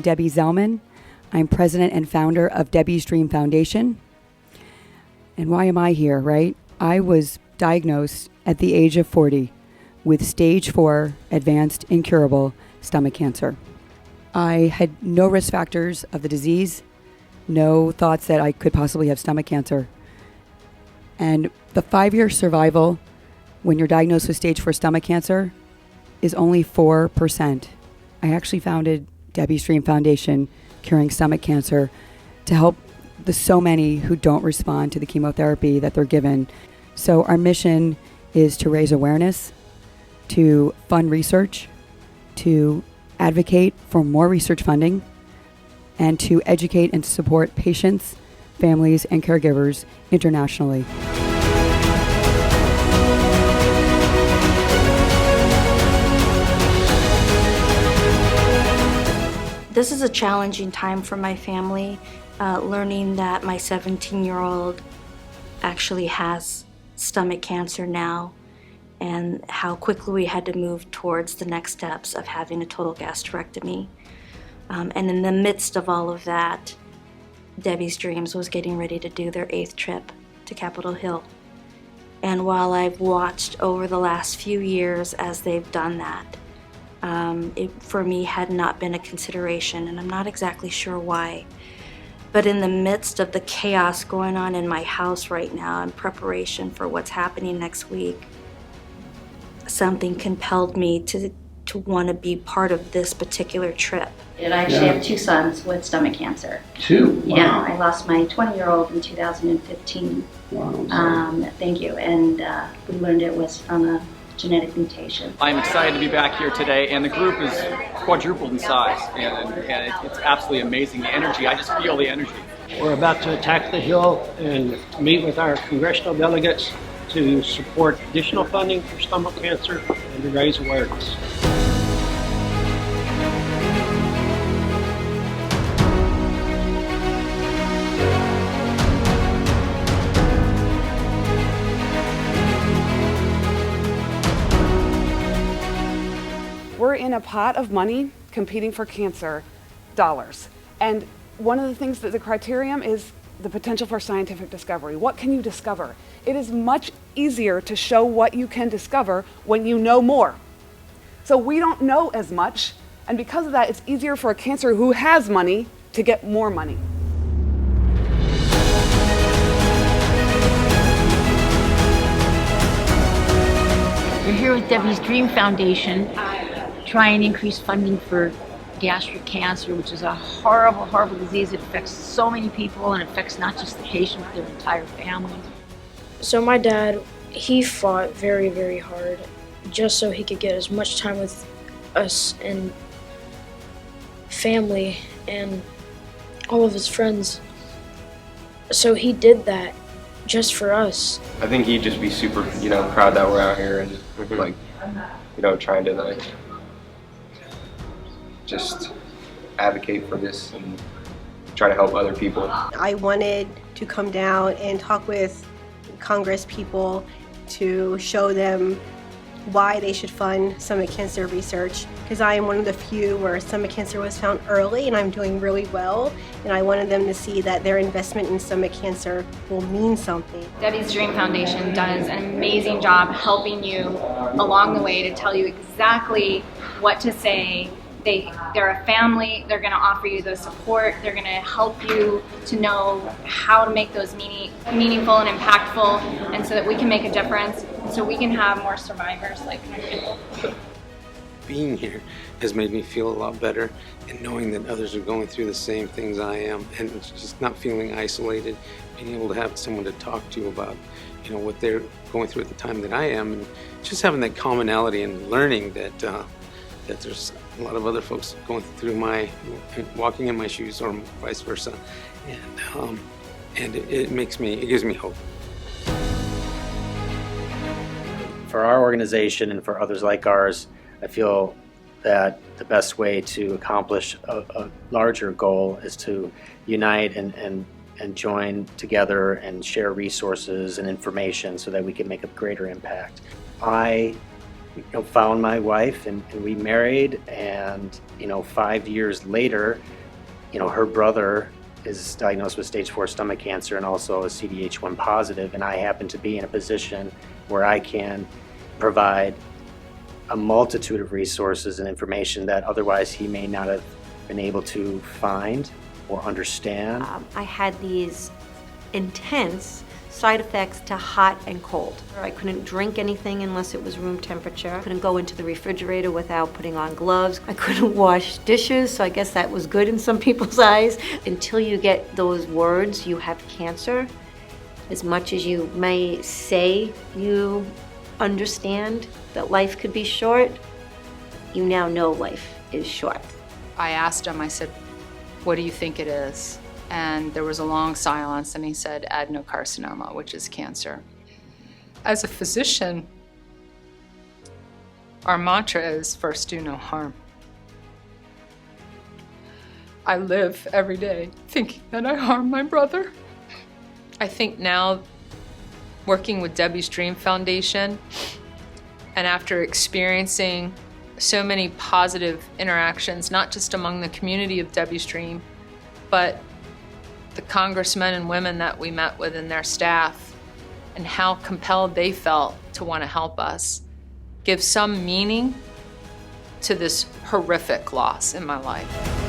Debbie Zellman. I'm president and founder of Debbie's Dream Foundation. And why am I here, right? I was diagnosed at the age of 40 with stage 4 advanced incurable stomach cancer. I had no risk factors of the disease, no thoughts that I could possibly have stomach cancer. And the 5-year survival when you're diagnosed with stage 4 stomach cancer is only 4%. I actually founded Debbie's Dream Foundation, Curing Stomach Cancer, to help the so many who don't respond to the chemotherapy that they're given. So our mission is to raise awareness, to fund research, to advocate for more research funding, and to educate and support patients, families, and caregivers internationally. This is a challenging time for my family, learning that my 17-year-old actually has stomach cancer now, and how quickly we had to move towards the next steps of having a total gastrectomy. And in the midst of all of that, Debbie's Dreams was getting ready to do their 8th trip to Capitol Hill. And while I've watched over the last few years as they've done that, it for me had not been a consideration, and I'm not exactly sure why. But in the midst of the chaos going on in my house right now in preparation for what's happening next week, something compelled me to want to be part of this particular trip. And I actually have 2 sons with stomach cancer. 2? Wow. Yeah, I lost my 20-year-old in 2015. Wow. Thank you. And we learned it was from a genetic mutation. I'm excited to be back here today, and the group is quadrupled in size, and it's absolutely amazing. The energy, I just feel the energy. We're about to attack the Hill and meet with our congressional delegates to support additional funding for stomach cancer and to raise awareness. We're in a pot of money competing for cancer dollars. And one of the things that the criterion is the potential for scientific discovery. What can you discover? It is much easier to show what you can discover when you know more. So we don't know as much, and because of that, it's easier for a cancer who has money to get more money. We're here with Debbie's Dream Foundation, try and increase funding for gastric cancer, which is a horrible, horrible disease. It affects so many people, and it affects not just the patient, but their entire family. So my dad, he fought very, very hard just so he could get as much time with us and family and all of his friends. So he did that just for us. I think he'd just be super, proud that we're out here and trying to just advocate for this and try to help other people. I wanted to come down and talk with Congress people to show them why they should fund stomach cancer research, because I am one of the few where stomach cancer was found early and I'm doing really well, and I wanted them to see that their investment in stomach cancer will mean something. Debbie's Dream Foundation does an amazing job helping you along the way to tell you exactly what to say. They're a family. They're going to offer you the support. They're going to help you to know how to make those meaningful and impactful, and so that we can make a difference, so we can have more survivors like you. Being here has made me feel a lot better, and knowing that others are going through the same things I am, and just not feeling isolated, being able to have someone to talk to about what they're going through at the time that I am, and just having that commonality and learning that there's a lot of other folks going through walking in my shoes, or vice versa, and it gives me hope. For our organization and for others like ours, I feel that the best way to accomplish a larger goal is to unite and join together and share resources and information so that we can make a greater impact. I found my wife and we married, and 5 years later, her brother is diagnosed with stage 4 stomach cancer and also a CDH1 positive, and I happen to be in a position where I can provide a multitude of resources and information that otherwise he may not have been able to find or understand. I had these intense side effects to hot and cold. I couldn't drink anything unless it was room temperature. I couldn't go into the refrigerator without putting on gloves. I couldn't wash dishes, so I guess that was good in some people's eyes. Until you get those words, you have cancer, as much as you may say you understand that life could be short, you now know life is short. I asked him, I said, "What do you think it is?" And there was a long silence, and he said adenocarcinoma, which is cancer. As a physician, our mantra is first do no harm. I live every day thinking that I harm my brother. I think now, working with Debbie's Dream Foundation, and after experiencing so many positive interactions, not just among the community of Debbie's Dream, but the congressmen and women that we met with and their staff, and how compelled they felt to want to help us, give some meaning to this horrific loss in my life.